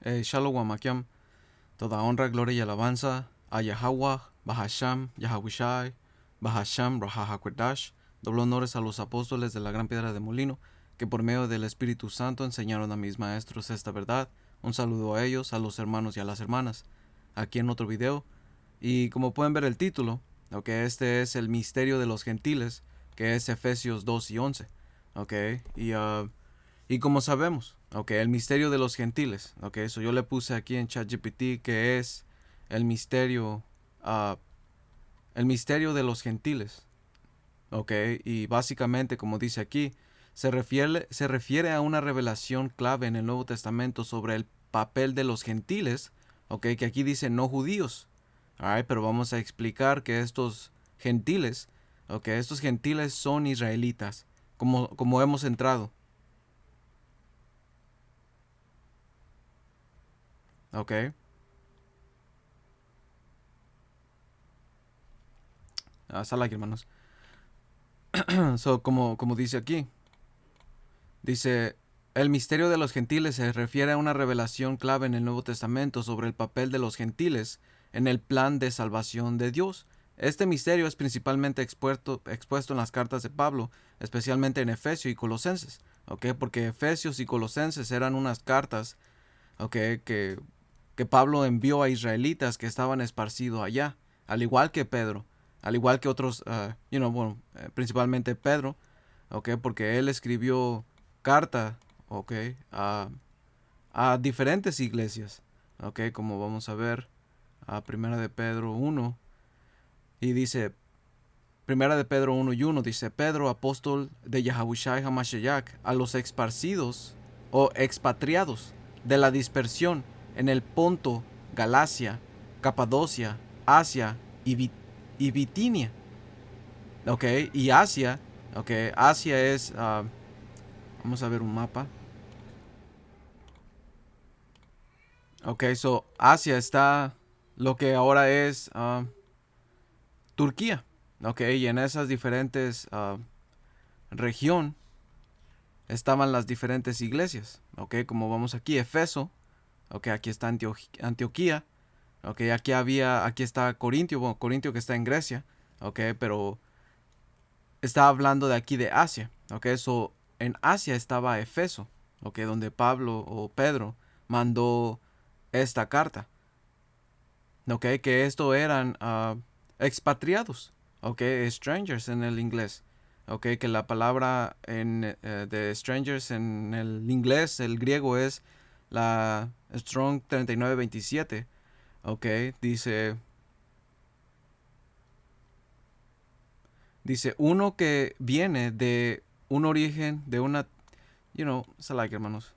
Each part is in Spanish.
Shalom Makiam, toda honra, gloria y alabanza a Yahweh, Bahasham, Yahwishai, Bahasham, Rahahakwadash. Doble honores a los apóstoles de la gran piedra de molino, que por medio del Espíritu Santo enseñaron a mis maestros esta verdad. Un saludo a ellos, a los hermanos y a las hermanas. Aquí en otro video. Y como pueden ver el título, este es el misterio de los gentiles, que es Efesios 2 y 11. Y como sabemos, el misterio de los gentiles, eso yo le puse aquí en ChatGPT que es el misterio, uh, el misterio de los gentiles, y básicamente, como dice aquí, se refiere a una revelación clave en el Nuevo Testamento sobre el papel de los gentiles, que aquí dice no judíos, pero vamos a explicar que estos gentiles, estos gentiles son israelitas, como hemos entrado. Salah, hermanos. Como dice aquí, dice, el misterio de los gentiles se refiere a una revelación clave en el Nuevo Testamento sobre el papel de los gentiles en el plan de salvación de Dios. Este misterio es principalmente expuesto en las cartas de Pablo, especialmente en Efesios y Colosenses, porque Efesios y Colosenses eran unas cartas, que Pablo envió a israelitas que estaban esparcidos allá, al igual que Pedro, al igual que otros, principalmente Pedro, porque él escribió carta, a, a diferentes iglesias, como vamos a ver a Primera de Pedro 1, y dice, Primera de Pedro 1 y 1, dice, Pedro, apóstol de Yahawashi Hamashiach, a los esparcidos o expatriados de la dispersión en el Ponto, Galacia, Capadocia, Asia y Bitinia. Y Asia, Asia es, vamos a ver un mapa. Asia está lo que ahora es Turquía, y en esas diferentes región estaban las diferentes iglesias, como vamos aquí, Efeso, aquí está Antioquía, aquí está Corintio, Corintio que está en Grecia, pero está hablando de aquí de Asia, en Asia estaba Efeso, donde Pablo o Pedro mandó esta carta, que esto eran expatriados, strangers en el inglés, que la palabra de strangers en el inglés, el griego es la Strong 3927, dice uno que viene de un origen, de una, hermanos,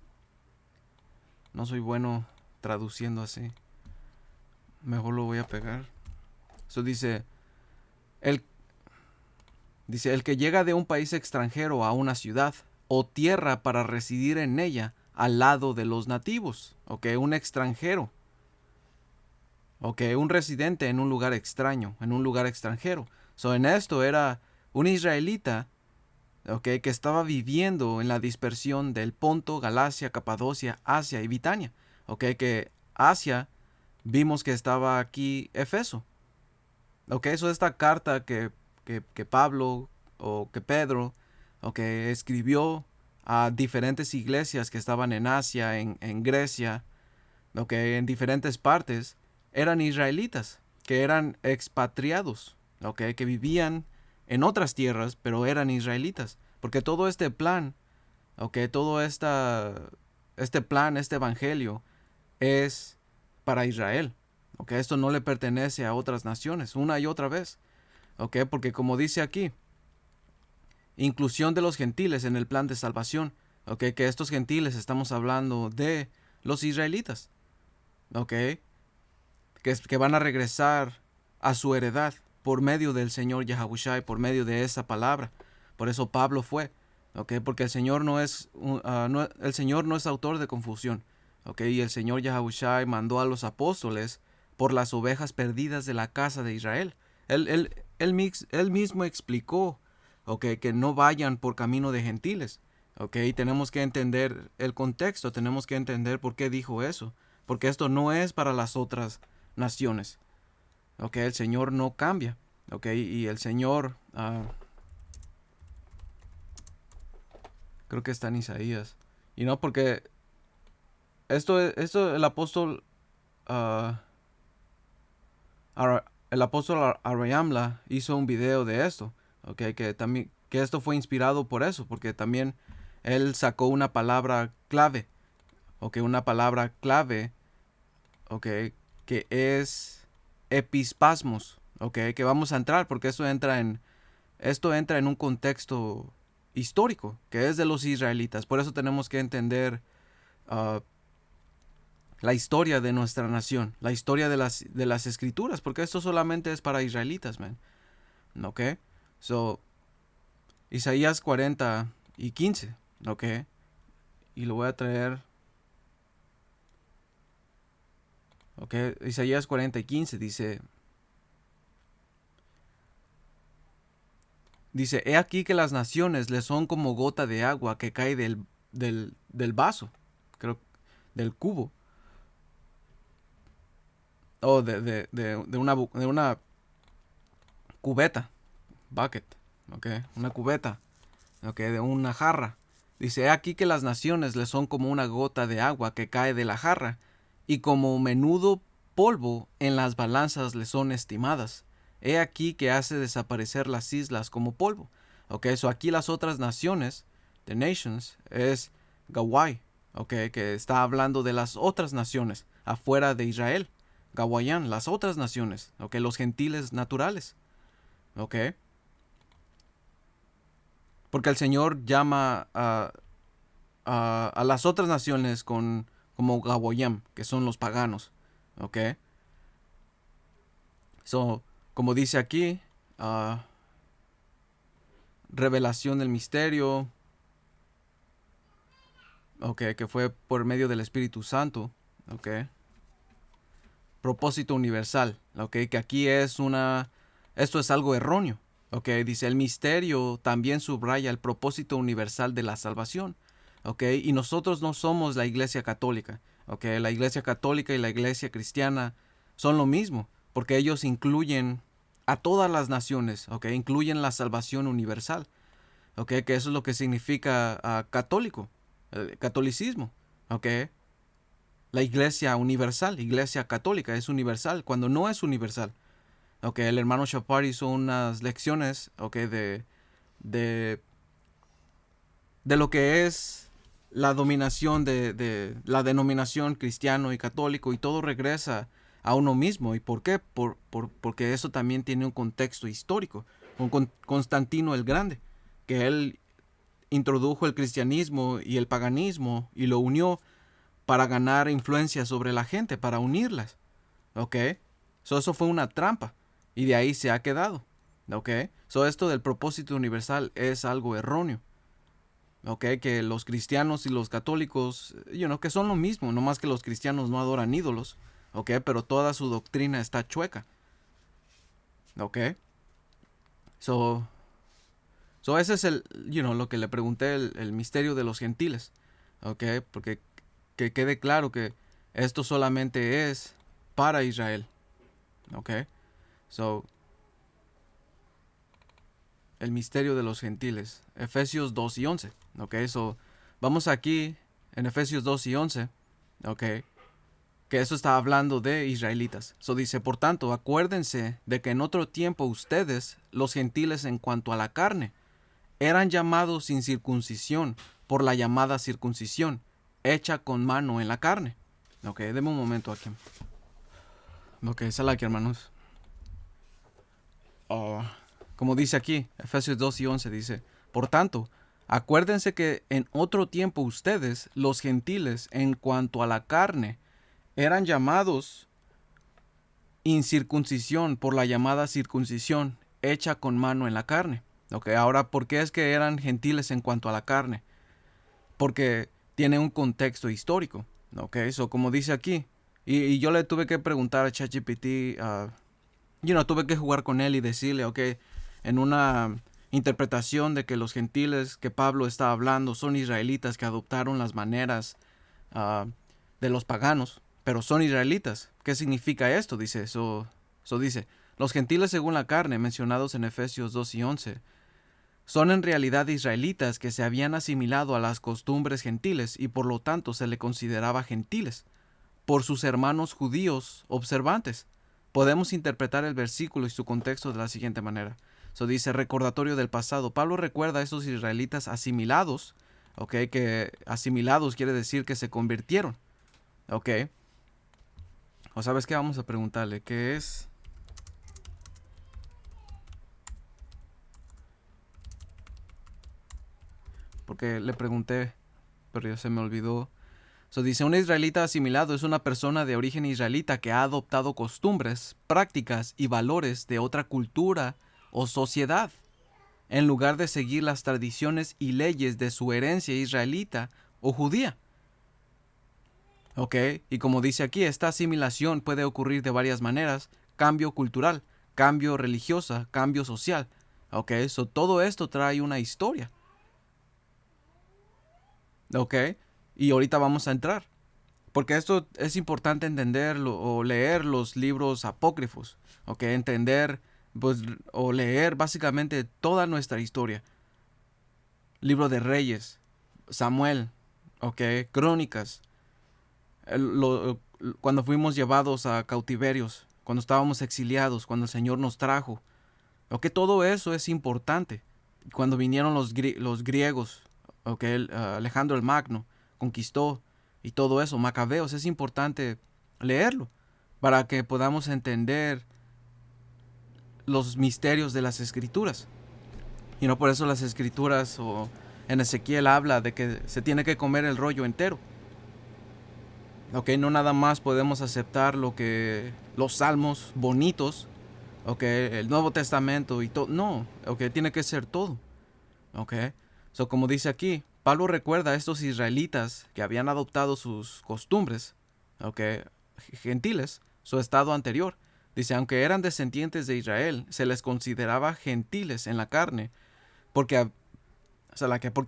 no soy bueno traduciendo así, mejor lo voy a pegar. Eso el, dice, el que llega de un país extranjero a una ciudad o tierra para residir en ella al lado de los nativos, un extranjero, un residente en un lugar extraño, en un lugar extranjero. En esto era un israelita, que estaba viviendo en la dispersión del Ponto, Galacia, Capadocia, Asia y Bitania, que Asia vimos que estaba aquí Efeso. Eso es esta carta que Pablo o que Pedro escribió a diferentes iglesias que estaban en Asia, en Grecia, en diferentes partes, eran israelitas, que eran expatriados, que vivían en otras tierras, pero eran israelitas. Porque todo este plan, todo este plan, este evangelio, es para Israel. Esto no le pertenece a otras naciones, una y otra vez. Porque como dice aquí, inclusión de los gentiles en el plan de salvación. Que estos gentiles estamos hablando de los israelitas. Que van a regresar a su heredad por medio del Señor Yahawashi, por medio de esa palabra. Por eso Pablo fue, porque el Señor el Señor no es autor de confusión, y el Señor Yahawashi mandó a los apóstoles por las ovejas perdidas de la casa de Israel. Él mismo explicó, que no vayan por camino de gentiles, ¿ok? Y tenemos que entender el contexto, tenemos que entender por qué dijo eso, porque esto no es para las otras naciones, ¿ok? El Señor no cambia, ¿ok? Y el Señor, creo que está en Isaías, y no porque esto el apóstol, ah, el apóstol Abraham hizo un video de esto, ¿ok? Que también, que esto fue inspirado por eso, porque también él sacó una palabra clave, ¿ok? Una palabra clave, ¿ok? Que es epispasmos, ¿ok? Que vamos a entrar porque esto entra en un contexto histórico, que es de los israelitas. Por eso tenemos que entender uh, la historia de nuestra nación, la historia de las escrituras, porque esto solamente es para israelitas, man. ¿Ok? So, Isaías 40 y 15, ¿ok? Y lo voy a traer. ¿Ok? Isaías 40 y 15 dice, he aquí que las naciones le son como gota de agua que cae del vaso, creo, del cubo, o de una cubeta, bucket, ¿ok? Una cubeta, ¿ok? De una jarra. Dice, he aquí que las naciones le son como una gota de agua que cae de la jarra, y como menudo polvo en las balanzas le son estimadas. He aquí que hace desaparecer las islas como polvo. Ok, so aquí las otras naciones, the nations, es Gawai, ok, que está hablando de las otras naciones afuera de Israel. Gawayán, las otras naciones, ok, los gentiles naturales, ok. Porque el Señor llama a las otras naciones como Gawoyam, que son los paganos. ¿Ok? So, como dice aquí, revelación del misterio, ¿ok? Que fue por medio del Espíritu Santo, ¿ok? Propósito universal, ¿ok? Que aquí esto es algo erróneo, ¿ok? Dice, el misterio también subraya el propósito universal de la salvación, ¿ok? Y nosotros no somos la Iglesia Católica, ¿ok? La Iglesia Católica y la Iglesia Cristiana son lo mismo, porque ellos incluyen a todas las naciones, ¿ok? Incluyen la salvación universal, ¿ok? Que eso es lo que significa católico, el catolicismo, ¿ok? La iglesia universal, iglesia católica es universal cuando no es universal. Ok, el hermano Chapar hizo unas lecciones, ok, de, de lo que es la dominación de la denominación cristiano y católico, y todo regresa a uno mismo. ¿Y por qué? Porque eso también tiene un contexto histórico, con Constantino el Grande, que él introdujo el cristianismo y el paganismo y lo unió para ganar influencia sobre la gente, para unirlas. ¿Ok? So, eso fue una trampa y de ahí se ha quedado. ¿Ok? So, esto del propósito universal es algo erróneo. ¿Ok? Que los cristianos y los católicos, que son lo mismo, no más que los cristianos no adoran ídolos. ¿Ok? Pero toda su doctrina está chueca. ¿Ok? So, ese es lo que le pregunté, el misterio de los gentiles. ¿Ok? Porque que quede claro que esto solamente es para Israel. ¿Ok? So, el misterio de los gentiles. Efesios 2 y 11. ¿Ok? So, vamos aquí en Efesios 2 y 11. ¿Ok? Que eso está hablando de israelitas. So dice, por tanto, acuérdense de que en otro tiempo ustedes, los gentiles en cuanto a la carne, eran llamados sin circuncisión por la llamada circuncisión, hecha con mano en la carne. Ok, deme un momento aquí. Ok, sal aquí, hermanos. Como dice aquí, Efesios 2 y 11 dice, por tanto, acuérdense que en otro tiempo ustedes, los gentiles, en cuanto a la carne, eran llamados incircuncisión por la llamada circuncisión, hecha con mano en la carne. Ok, ahora, ¿por qué es que eran gentiles en cuanto a la carne? Porque tiene un contexto histórico. Ok, eso como dice aquí. Y yo le tuve que preguntar a ChatGPT, tuve que jugar con él y decirle, ok, en una interpretación de que los gentiles que Pablo está hablando son israelitas que adoptaron las maneras de los paganos, pero son israelitas. ¿Qué significa esto? Dice eso. Dice, los gentiles según la carne, mencionados en Efesios 2 y 11, son en realidad israelitas que se habían asimilado a las costumbres gentiles y por lo tanto se le consideraba gentiles por sus hermanos judíos observantes. Podemos interpretar el versículo y su contexto de la siguiente manera. Dice recordatorio del pasado. Pablo recuerda a esos israelitas asimilados, que asimilados quiere decir que se convirtieron, o sabes qué, vamos a preguntarle, ¿qué es? Porque le pregunté, pero ya se me olvidó. Dice, un israelita asimilado es una persona de origen israelita que ha adoptado costumbres, prácticas y valores de otra cultura o sociedad, en lugar de seguir las tradiciones y leyes de su herencia israelita o judía. Y como dice aquí, esta asimilación puede ocurrir de varias maneras: cambio cultural, cambio religioso, cambio social. Todo esto trae una historia. Y ahorita vamos a entrar, porque esto es importante entenderlo o leer los libros apócrifos, entender pues, o leer básicamente toda nuestra historia. Libro de Reyes, Samuel, Crónicas, cuando fuimos llevados a cautiverios, cuando estábamos exiliados, cuando el Señor nos trajo. Todo eso es importante. Cuando vinieron los griegos, Alejandro el Magno conquistó y todo eso, Macabeos, es importante leerlo para que podamos entender los misterios de las escrituras. Y no por eso las escrituras o en Ezequiel habla de que se tiene que comer el rollo entero. No nada más podemos aceptar los salmos bonitos, el Nuevo Testamento y todo. No, tiene que ser todo. Como dice aquí, Pablo recuerda a estos israelitas que habían adoptado sus costumbres, gentiles, su estado anterior. Dice, aunque eran descendientes de Israel, se les consideraba gentiles en la carne, porque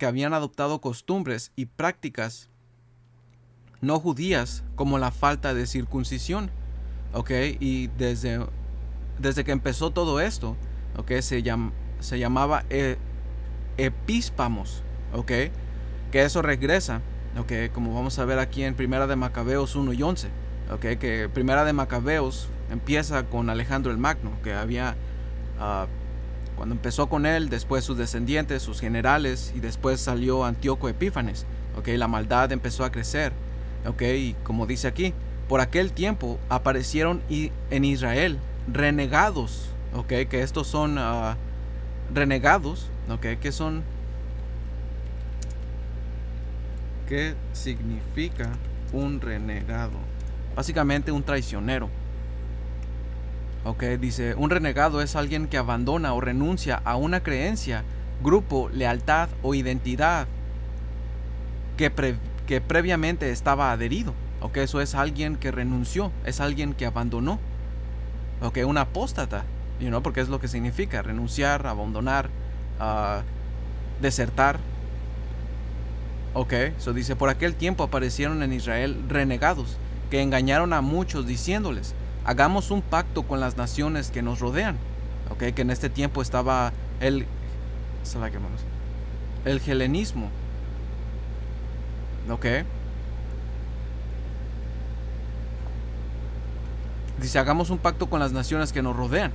habían adoptado costumbres y prácticas no judías, como la falta de circuncisión. Y desde que empezó todo esto, se llamaba epíspamos, que eso regresa, como vamos a ver aquí en Primera de Macabeos 1 y 11, que Primera de Macabeos empieza con Alejandro el Magno, que había, cuando empezó con él, después sus descendientes, sus generales, y después salió Antíoco Epífanes, la maldad empezó a crecer, y como dice aquí, por aquel tiempo aparecieron en Israel renegados, que estos son renegados, que son, ¿qué significa un renegado? Básicamente un traicionero. Dice, un renegado es alguien que abandona o renuncia a una creencia, grupo, lealtad o identidad que previamente estaba adherido. Eso es alguien que renunció, es alguien que abandonó. Un apóstata, porque es lo que significa renunciar, abandonar, desertar. Dice, por aquel tiempo aparecieron en Israel renegados que engañaron a muchos diciéndoles, hagamos un pacto con las naciones que nos rodean. Que en este tiempo estaba el helenismo. Dice, hagamos un pacto con las naciones que nos rodean.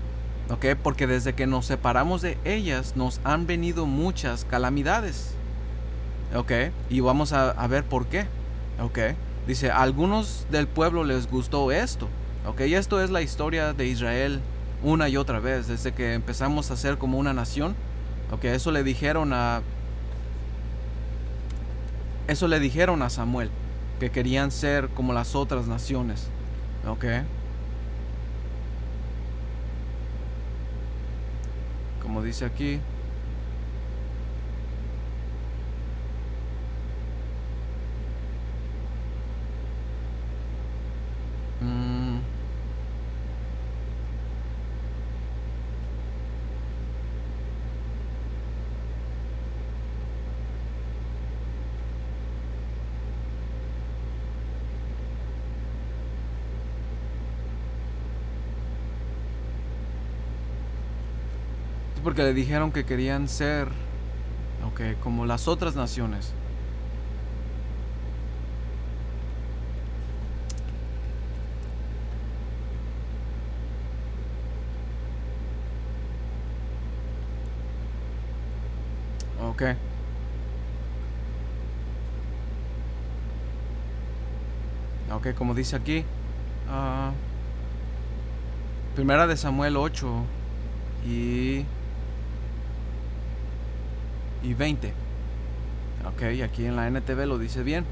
Porque desde que nos separamos de ellas nos han venido muchas calamidades. Y vamos a ver por qué. Dice, a algunos del pueblo les gustó esto. Y esto es la historia de Israel una y otra vez, desde que empezamos a ser como una nación. Eso le dijeron a Samuel, que querían ser como las otras naciones. Como dice aquí, porque le dijeron que querían ser, como las otras naciones. Ok. Ok, como dice aquí, ah, Primera de Samuel 8 y, y 20. Ok, aquí en la NTV lo dice bien.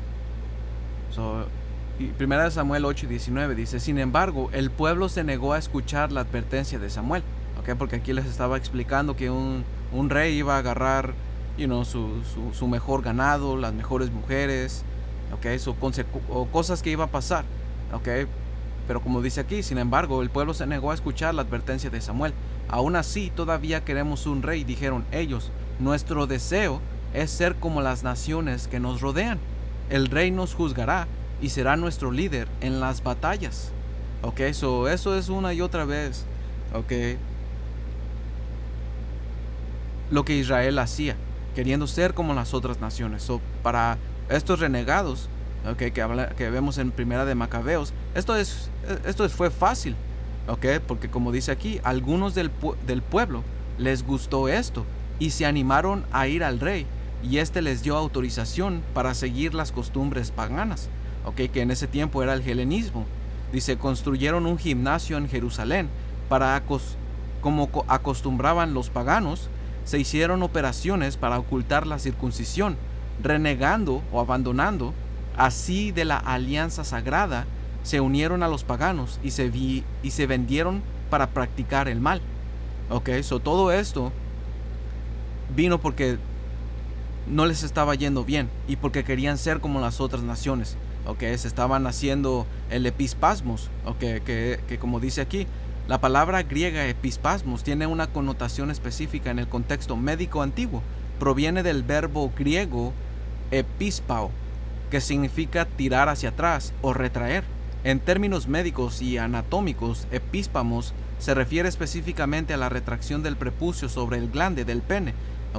Y Primera de Samuel 8 y 19 dice: sin embargo, el pueblo se negó a escuchar la advertencia de Samuel. Ok, porque aquí les estaba explicando que un rey iba a agarrar, su mejor ganado, las mejores mujeres, ok, o cosas que iba a pasar. Ok, pero como dice aquí, sin embargo, el pueblo se negó a escuchar la advertencia de Samuel. Aún así, todavía queremos un rey, dijeron ellos. Nuestro deseo es ser como las naciones que nos rodean. El rey nos juzgará y será nuestro líder en las batallas. Ok, eso es una y otra vez, ok, lo que Israel hacía, queriendo ser como las otras naciones. Para estos renegados, que vemos en Primera de Macabeos, fue fácil, porque como dice aquí, algunos del pueblo les gustó esto y se animaron a ir al rey, y este les dio autorización para seguir las costumbres paganas, que en ese tiempo era el helenismo. Dice: construyeron un gimnasio en Jerusalén para como acostumbraban los paganos. Se hicieron operaciones para ocultar la circuncisión, renegando o abandonando así de la alianza sagrada. Se unieron a los paganos y se vendieron para practicar el mal. Todo esto vino porque no les estaba yendo bien y porque querían ser como las otras naciones. Se estaban haciendo el epispasmos, que como dice aquí, la palabra griega epispasmos tiene una connotación específica en el contexto médico antiguo. Proviene del verbo griego epispao, que significa tirar hacia atrás o retraer. En términos médicos y anatómicos, epispamos se refiere específicamente a la retracción del prepucio sobre el glande del pene,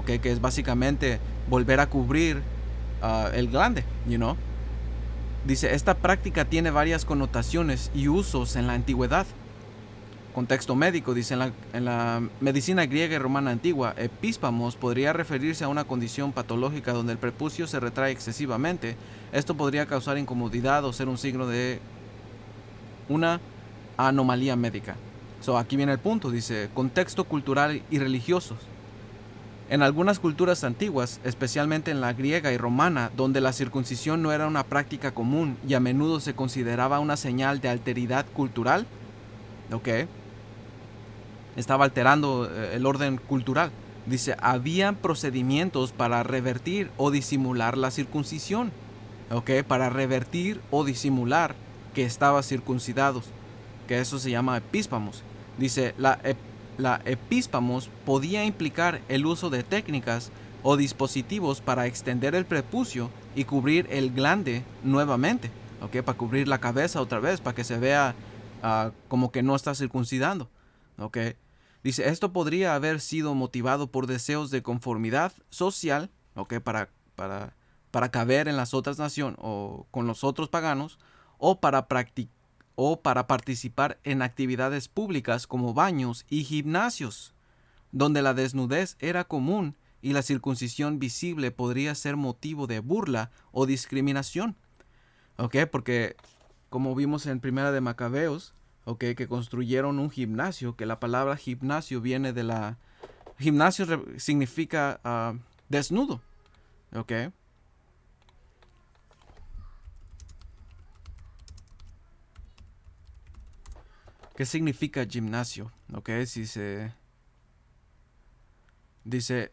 que es básicamente volver a cubrir el glande, Dice: esta práctica tiene varias connotaciones y usos en la antigüedad. Contexto médico, dice: en la medicina griega y romana antigua, epispamos podría referirse a una condición patológica donde el prepucio se retrae excesivamente. Esto podría causar incomodidad o ser un signo de una anomalía médica. Aquí viene el punto, dice: contexto cultural y religioso. En algunas culturas antiguas, especialmente en la griega y romana, donde la circuncisión no era una práctica común y a menudo se consideraba una señal de alteridad cultural, estaba alterando el orden cultural. Dice: había procedimientos para revertir o disimular la circuncisión, para revertir o disimular que estaba circuncidados, que eso se llama epíspamos. Dice: la epíspamos podía implicar el uso de técnicas o dispositivos para extender el prepucio y cubrir el glande nuevamente, para cubrir la cabeza otra vez, para que se vea como que no está circuncidando, Dice: esto podría haber sido motivado por deseos de conformidad social, para caber en las otras naciones o con los otros paganos, o para participar en actividades públicas como baños y gimnasios, donde la desnudez era común y la circuncisión visible podría ser motivo de burla o discriminación. Porque como vimos en Primera de Macabeos, que construyeron un gimnasio, que la palabra gimnasio viene de la... Gimnasio significa desnudo, ¿Qué significa gimnasio? Si se... Dice: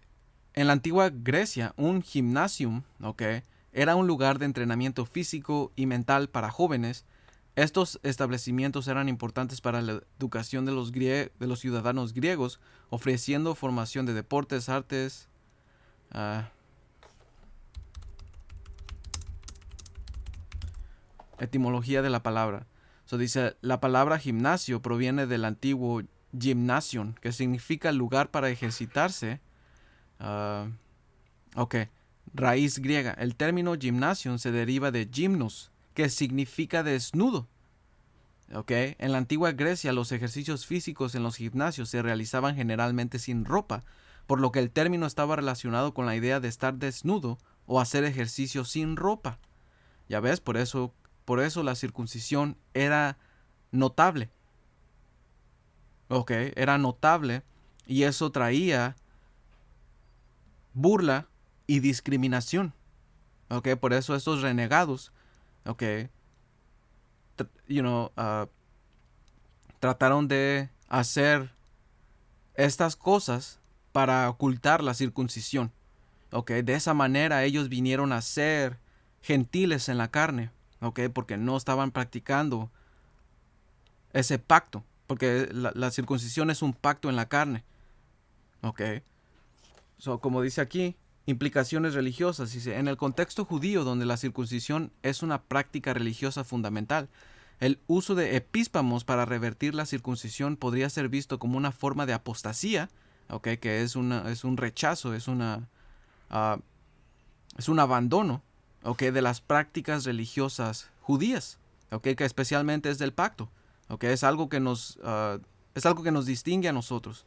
en la antigua Grecia, un gimnasium, era un lugar de entrenamiento físico y mental para jóvenes. Estos establecimientos eran importantes para la educación de los ciudadanos griegos, ofreciendo formación de deportes, artes. Etimología de la palabra. Dice: la palabra gimnasio proviene del antiguo gymnasium, que significa lugar para ejercitarse. ah, ok, raíz griega. El término gymnasium se deriva de gymnos, que significa desnudo. Ok, en la antigua Grecia los ejercicios físicos en los gimnasios se realizaban generalmente sin ropa, por lo que el término estaba relacionado con la idea de estar desnudo o hacer ejercicio sin ropa. Ya ves, por eso la circuncisión era notable. Ok, era notable y eso traía burla y discriminación. Ok, por eso estos renegados, ok, trataron de hacer estas cosas para ocultar la circuncisión. Ok, de esa manera ellos vinieron a ser gentiles en la carne. Ok, porque no estaban practicando ese pacto. Porque la circuncisión es un pacto en la carne. Ok. Como dice aquí, implicaciones religiosas. Dice, en el contexto judío donde la circuncisión es una práctica religiosa fundamental, el uso de epíspamos para revertir la circuncisión podría ser visto como una forma de apostasía, okay, que es un rechazo, es un abandono, okay, de las prácticas religiosas judías, okay, que especialmente es del pacto, okay, es algo que nos distingue a nosotros.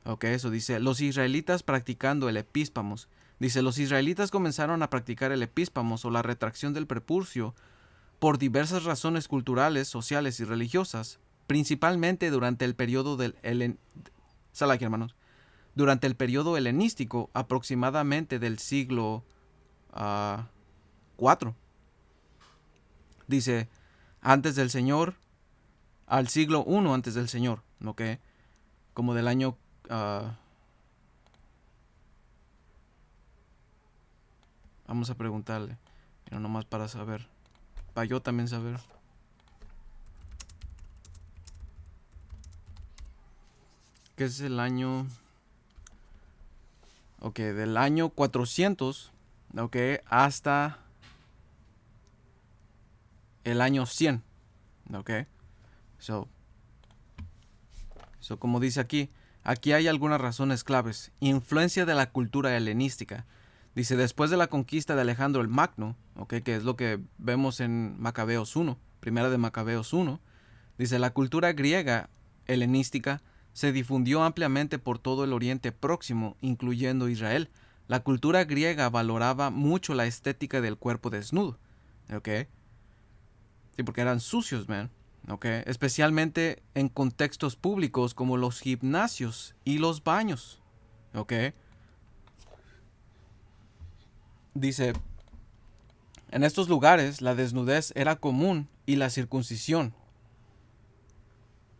Ok, eso dice, los israelitas practicando el epíspamos. Dice, los israelitas comenzaron a practicar el epíspamos o la retracción del prepucio por diversas razones culturales, sociales y religiosas, principalmente durante el periodo durante el periodo helenístico, aproximadamente del siglo IV. Dice, antes del Señor, al siglo I antes del Señor, ¿ok? Como del año vamos a preguntarle, pero nomás para saber, para yo también saber. ¿Qué es el año? Ok, del año 400, ok, hasta el año 100, ok. So como dice aquí hay algunas razones claves. Influencia de la cultura helenística. Dice, después de la conquista de Alejandro el Magno, okay, que es lo que vemos en Macabeos 1, primera de Macabeos 1, dice, la cultura griega helenística se difundió ampliamente por todo el Oriente Próximo, incluyendo Israel. La cultura griega valoraba mucho la estética del cuerpo desnudo, okay. Sí, porque eran sucios, man. Okay. Especialmente en contextos públicos como los gimnasios y los baños. Okay. Dice, en estos lugares la desnudez era común y la circuncisión,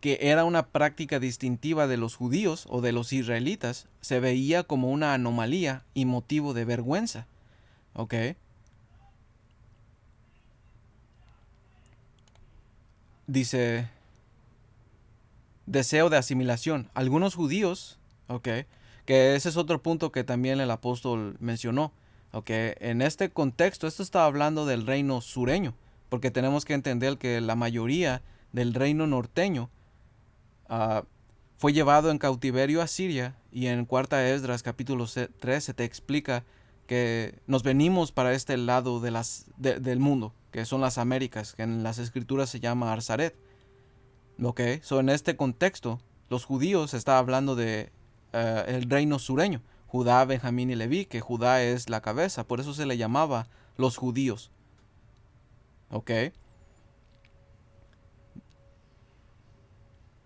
que era una práctica distintiva de los judíos o de los israelitas, se veía como una anomalía y motivo de vergüenza. Okay. Dice, deseo de asimilación. Algunos judíos, okay, que ese es otro punto que también el apóstol mencionó, okay, en este contexto, esto está hablando del reino sureño, porque tenemos que entender que la mayoría del reino norteño fue llevado en cautiverio a Siria, y en Cuarta Esdras capítulo 3 se te explica que nos venimos para este lado del mundo, que son las Américas, que en las escrituras se llama Arzaret. Ok, en este contexto, los judíos está hablando de el reino sureño, Judá, Benjamín y Leví, que Judá es la cabeza, por eso se le llamaba los judíos. Ok.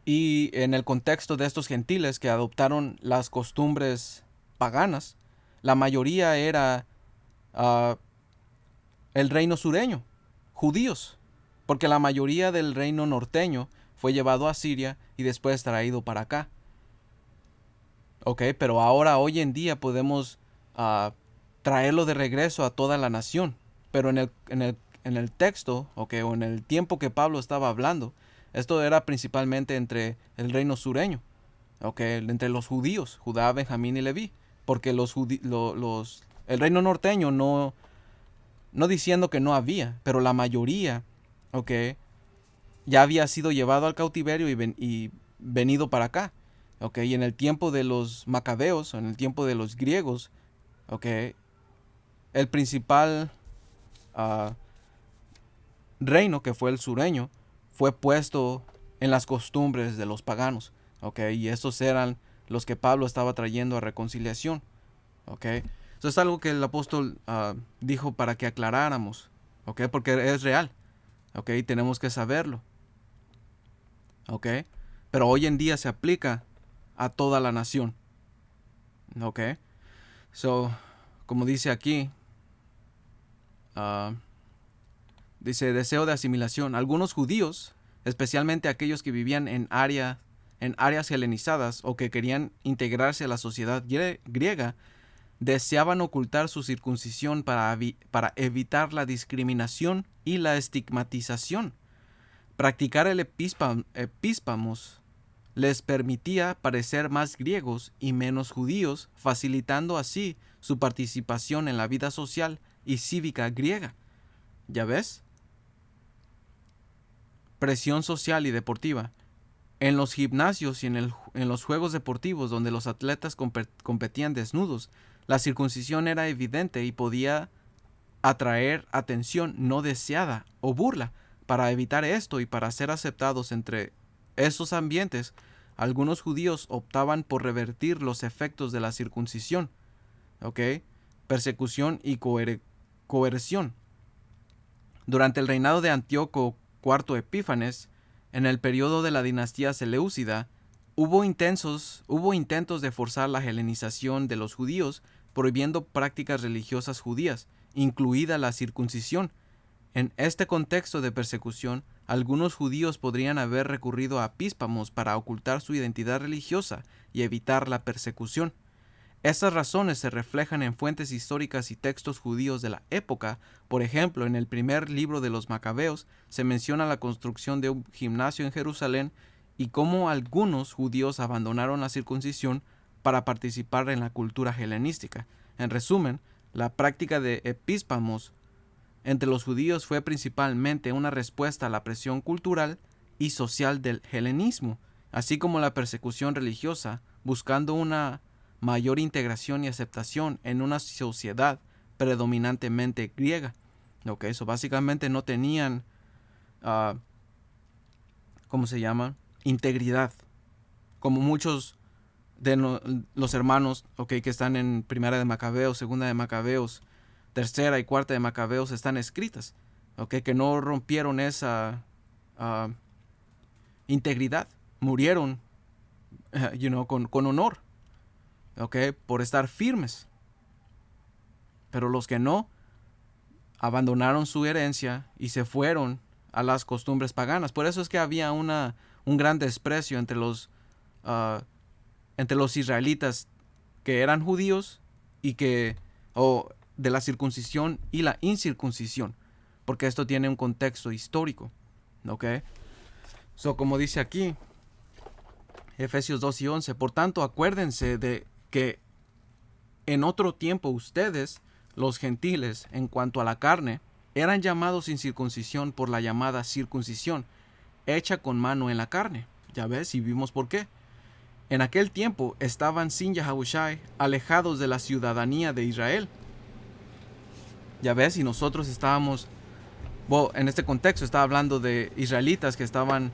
Y en el contexto de estos gentiles que adoptaron las costumbres paganas, la mayoría era el reino sureño, judíos, porque la mayoría del reino norteño fue llevado a Siria y después traído para acá. Ok, pero ahora, hoy en día, podemos traerlo de regreso a toda la nación. Pero en el texto, okay, o en el tiempo que Pablo estaba hablando, esto era principalmente entre el reino sureño, okay, entre los judíos, Judá, Benjamín y Leví. Porque el reino norteño no diciendo que no había, pero la mayoría, okay, ya había sido llevado al cautiverio y venido para acá. ¿ok? Y en el tiempo de los macabeos, en el tiempo de los griegos, ¿ok? El principal reino, que fue el sureño, fue puesto en las costumbres de los paganos, ¿ok? Y estos eran los que Pablo estaba trayendo a reconciliación, ¿ok? Eso es algo que el apóstol dijo para que aclaráramos, ¿ok? Porque es real, ¿ok? Tenemos que saberlo, ¿ok? Pero hoy en día se aplica a toda la nación, ¿ok? So, como dice aquí, dice deseo de asimilación. Algunos judíos, especialmente aquellos que vivían en áreas helenizadas o que querían integrarse a la sociedad griega, deseaban ocultar su circuncisión para evitar la discriminación y la estigmatización. Practicar el epíspamos les permitía parecer más griegos y menos judíos, facilitando así su participación en la vida social y cívica griega. ¿Ya ves? Presión social y deportiva. En los gimnasios y en los juegos deportivos donde los atletas competían desnudos, la circuncisión era evidente y podía atraer atención no deseada o burla. Para evitar esto y para ser aceptados entre esos ambientes, algunos judíos optaban por revertir los efectos de la circuncisión, ¿ok? Persecución y coerción. Durante el reinado de Antíoco IV Epífanes, en el periodo de la dinastía Seleucida, hubo intentos de forzar la helenización de los judíos, prohibiendo prácticas religiosas judías, incluida la circuncisión. En este contexto de persecución, algunos judíos podrían haber recurrido a epíspamos para ocultar su identidad religiosa y evitar la persecución. Estas razones se reflejan en fuentes históricas y textos judíos de la época. Por ejemplo, en el primer libro de los Macabeos se menciona la construcción de un gimnasio en Jerusalén y cómo algunos judíos abandonaron la circuncisión para participar en la cultura helenística. En resumen, la práctica de epíspamos entre los judíos fue principalmente una respuesta a la presión cultural y social del helenismo, así como la persecución religiosa, buscando una mayor integración y aceptación en una sociedad predominantemente griega. Ok, eso básicamente no tenían, ¿cómo se llama? Integridad, como muchos de los hermanos, ok, que están en Primera de Macabeos, Segunda de Macabeos, Tercera y Cuarta de Macabeos están escritas, ok, que no rompieron esa integridad, murieron, con honor, ok, por estar firmes. Pero los que no, abandonaron su herencia y se fueron a las costumbres paganas. Por eso es que había un gran desprecio entre los israelitas que eran judíos y de la circuncisión y la incircuncisión, porque esto tiene un contexto histórico, ¿ok? Como dice aquí, Efesios 2 y 11, por tanto acuérdense de que en otro tiempo ustedes, los gentiles, en cuanto a la carne, eran llamados sin circuncisión por la llamada circuncisión, hecha con mano en la carne. Ya ves, y vimos por qué. En aquel tiempo estaban sin Yahushai, alejados de la ciudadanía de Israel. Ya ves, y nosotros estábamos, en este contexto estaba hablando de israelitas que estaban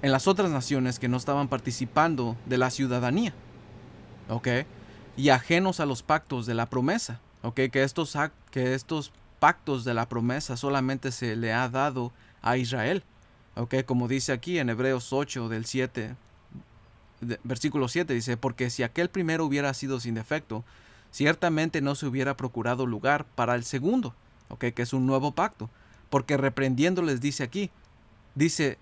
en las otras naciones que no estaban participando de la ciudadanía, ¿ok? Y ajenos a los pactos de la promesa, ¿ok? Que estos pactos de la promesa solamente se le ha dado a Israel, ¿ok? Como dice aquí en Hebreos 8 del 7, versículo 7, dice, porque si aquel primero hubiera sido sin defecto, ciertamente no se hubiera procurado lugar para el segundo, ¿ok? Que es un nuevo pacto, porque reprendiéndoles dice aquí, dice,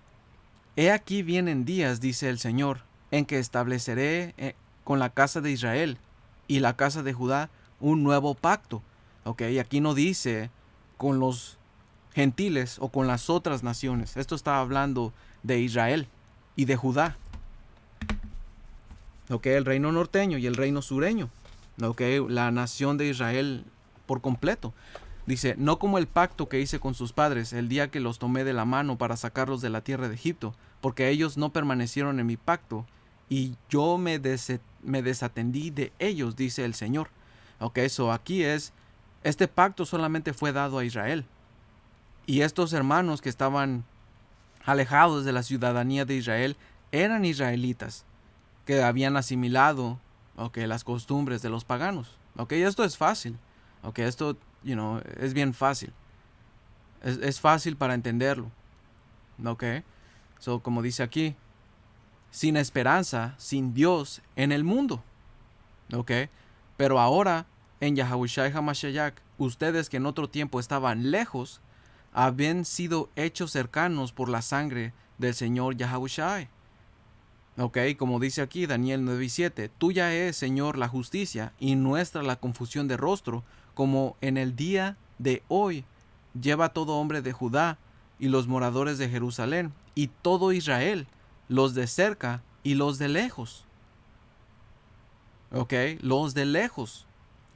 he aquí vienen días, dice el Señor, en que estableceré con la casa de Israel y la casa de Judá un nuevo pacto, ¿ok? Y aquí no dice con los gentiles o con las otras naciones, esto está hablando de Israel y de Judá, ¿ok? El reino norteño y el reino sureño, ¿ok? La nación de Israel por completo. Dice, no como el pacto que hice con sus padres el día que los tomé de la mano para sacarlos de la tierra de Egipto, porque ellos no permanecieron en mi pacto, y yo me desatendí de ellos, dice el Señor. Ok, so aquí este pacto solamente fue dado a Israel. Y estos hermanos que estaban alejados de la ciudadanía de Israel eran israelitas que habían asimilado, okay, las costumbres de los paganos. Okay, esto es fácil. Okay, esto, es bien fácil. Es fácil para entenderlo. Okay, so como dice aquí, sin esperanza, sin Dios en el mundo. Okay, pero ahora en Yahawashi HaMashiach, ustedes que en otro tiempo estaban lejos, habían sido hechos cercanos por la sangre del Señor Yahawashi. Ok, como dice aquí Daniel 9:7, tuya es, Señor, la justicia y nuestra la confusión de rostro, como en el día de hoy lleva todo hombre de Judá y los moradores de Jerusalén y todo Israel, los de cerca y los de lejos. Ok, los de lejos,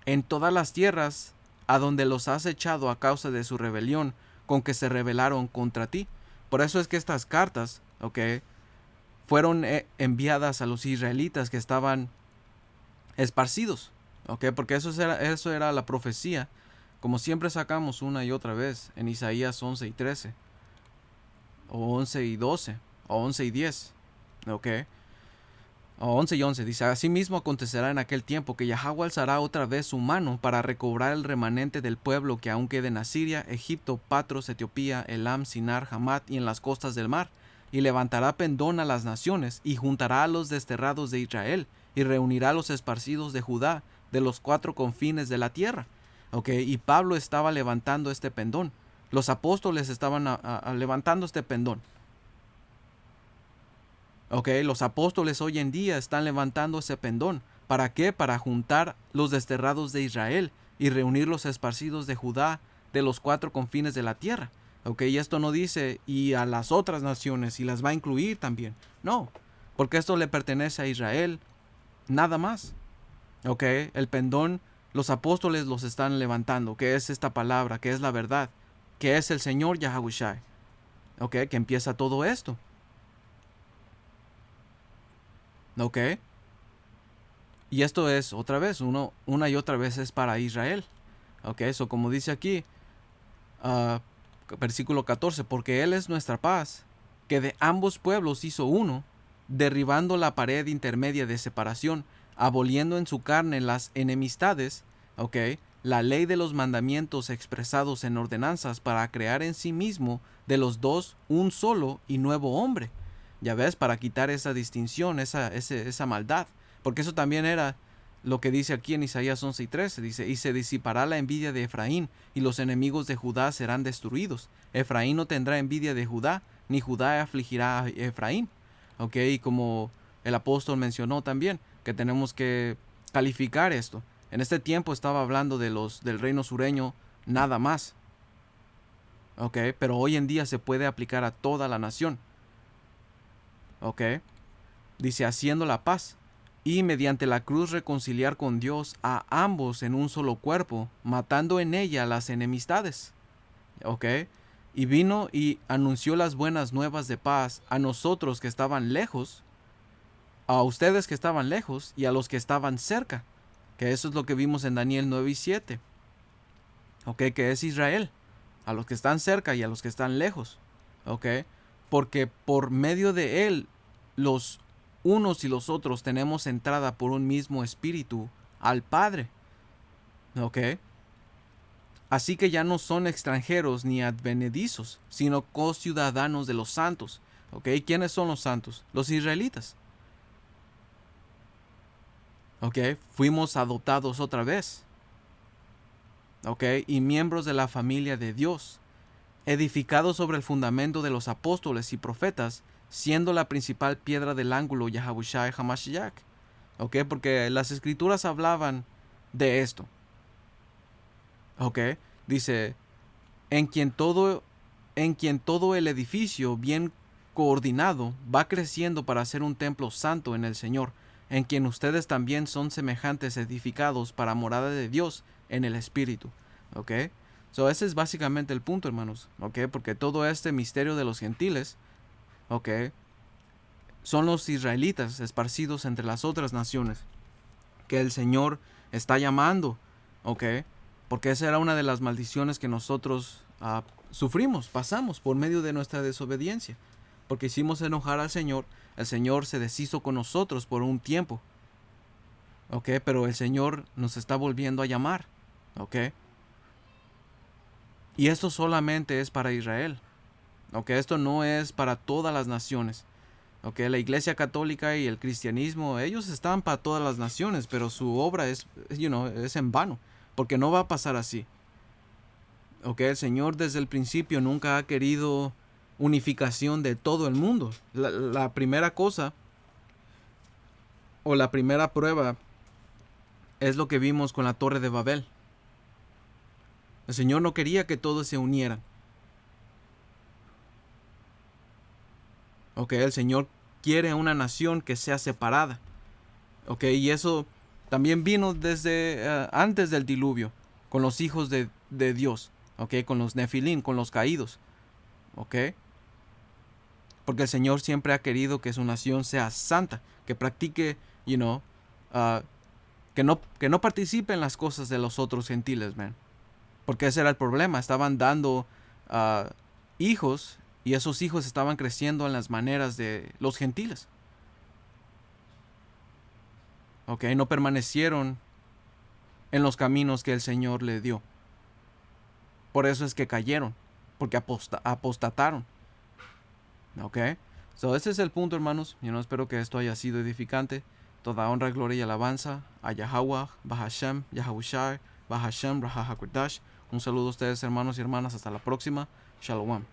en todas las tierras a donde los has echado a causa de su rebelión, con que se rebelaron contra ti. Por eso es que estas cartas, ok, fueron enviadas a los israelitas que estaban esparcidos, ¿ok? Porque eso era la profecía, como siempre sacamos una y otra vez en Isaías 11:13, o 11:12, o 11:10, ¿ok? O 11:11, dice, asimismo acontecerá en aquel tiempo que Yahweh alzará otra vez su mano para recobrar el remanente del pueblo que aún queda en Asiria, Egipto, Patros, Etiopía, Elam, Sinar, Hamat y en las costas del mar, y levantará pendón a las naciones, y juntará a los desterrados de Israel, y reunirá a los esparcidos de Judá, de los 4 confines de la tierra. Okay, y Pablo estaba levantando este pendón. Los apóstoles estaban levantando este pendón. Okay, los apóstoles hoy en día están levantando ese pendón. ¿Para qué? Para juntar los desterrados de Israel y reunir los esparcidos de Judá, de los 4 confines de la tierra. Ok, y esto no dice y a las otras naciones y las va a incluir también. No, porque esto le pertenece a Israel, nada más. Ok, el pendón, los apóstoles los están levantando, que es esta palabra, que es la verdad, que es el Señor Yahawashi. Ok, que empieza todo esto. Ok, y esto es otra vez, una y otra vez es para Israel. Ok, eso como dice aquí, versículo 14, porque Él es nuestra paz, que de ambos pueblos hizo uno, derribando la pared intermedia de separación, aboliendo en su carne las enemistades, ok, la ley de los mandamientos expresados en ordenanzas para crear en sí mismo de los dos un solo y nuevo hombre. Ya ves, para quitar esa distinción, esa maldad, porque eso también era lo que dice aquí en Isaías 11:13, dice, y se disipará la envidia de Efraín, y los enemigos de Judá serán destruidos. Efraín no tendrá envidia de Judá, ni Judá afligirá a Efraín. Ok, y como el apóstol mencionó también, que tenemos que calificar esto. En este tiempo estaba hablando del reino sureño nada más. Ok, pero hoy en día se puede aplicar a toda la nación. Ok, dice, haciendo la paz y mediante la cruz reconciliar con Dios a ambos en un solo cuerpo, matando en ella las enemistades. ¿Ok? Y vino y anunció las buenas nuevas de paz a nosotros que estaban lejos, a ustedes que estaban lejos y a los que estaban cerca. Que eso es lo que vimos en Daniel 9:7. ¿Ok? Que es Israel. A los que están cerca y a los que están lejos. ¿Ok? Porque por medio de él, los unos y los otros tenemos entrada por un mismo espíritu al Padre. ¿Ok? Así que ya no son extranjeros ni advenedizos, sino co-ciudadanos de los santos. ¿Ok? ¿Quiénes son los santos? Los israelitas. ¿Ok? Fuimos adoptados otra vez. ¿Ok? Y miembros de la familia de Dios, edificados sobre el fundamento de los apóstoles y profetas, siendo la principal piedra del ángulo Yahawashi HaMashiach. ¿Ok? Porque las escrituras hablaban de esto. ¿Ok? Dice, en quien todo el edificio bien coordinado va creciendo para ser un templo santo en el Señor, en quien ustedes también son semejantes edificados para morada de Dios en el Espíritu. ¿Ok? So, ese es básicamente el punto, hermanos. ¿Ok? Porque todo este misterio de los gentiles, ¿ok? son los israelitas esparcidos entre las otras naciones que el Señor está llamando, ¿ok? Porque esa era una de las maldiciones que nosotros sufrimos, pasamos por medio de nuestra desobediencia. Porque hicimos enojar al Señor, el Señor se deshizo con nosotros por un tiempo, ¿ok? Pero el Señor nos está volviendo a llamar, ¿ok? Y esto solamente es para Israel, ¿ok? Esto no es para todas las naciones. Okay, la Iglesia Católica y el cristianismo, ellos están para todas las naciones, pero su obra es en vano, porque no va a pasar así. Okay, el Señor desde el principio nunca ha querido unificación de todo el mundo. La primera cosa, o la primera prueba, es lo que vimos con la Torre de Babel. El Señor no quería que todos se unieran. Okay, el Señor quiere una nación que sea separada. Okay, y eso también vino desde antes del diluvio, con los hijos de Dios, okay, con los Nefilim, con los caídos. Okay, porque el Señor siempre ha querido que su nación sea santa, que practique, que no participe en las cosas de los otros gentiles, man. Porque ese era el problema, estaban dando hijos, y esos hijos estaban creciendo en las maneras de los gentiles. Okay, no permanecieron en los caminos que el Señor le dio. Por eso es que cayeron, porque apostataron. Okay, so ese es el punto, hermanos. Yo espero que esto haya sido edificante. Toda honra, gloria y alabanza a Yahweh, Bahashem, Yahushai, Bahashem, Raha Hakodash. Un saludo a ustedes, hermanos y hermanas. Hasta la próxima. Shalom.